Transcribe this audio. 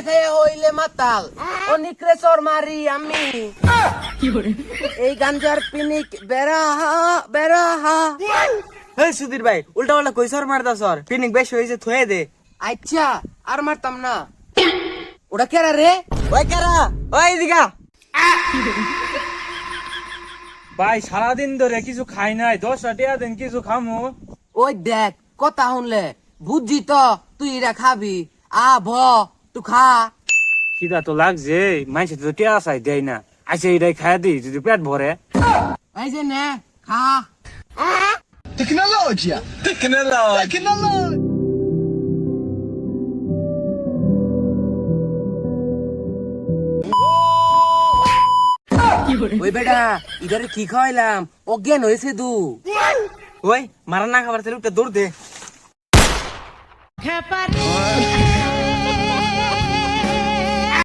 খাইয়া হইলে মাতাল ও নিকরে চর মারি আমি এই গাঞ্জার পিনিক বেড়াহা বেড়াহা। এই সুধীর ভাই উল্টা পাল্টা কই সর মারতা সর পিনিক বেশ হয়েছে থুয়ে দে। আচ্ছা আর মারতাম না। ওটা কেরা রে? ওই কারা ওই দিঘা ভাই সারাদিন ধরে কিছু খাই নাই, 10টা টিয়া দিন কিছু খামু। ওই দেখ কথা শুনলে বুঝছি তো তুই এটা খাবি। আ ভ তুই খা। খিদা তো লাগছে, মাইসে তো টিয়া চাই দেয় না, আইসে এটাই খাইয়া দিই যদি পেট ভরে। এই যে নে খা। Tecnologia! Tecnologia! ওই বেটা ইধারে কি খাওয়াইলাম অজ্ঞান হয়েছে দু। ওই মারা না খাবার তাহলে উঠে দৌড় দে।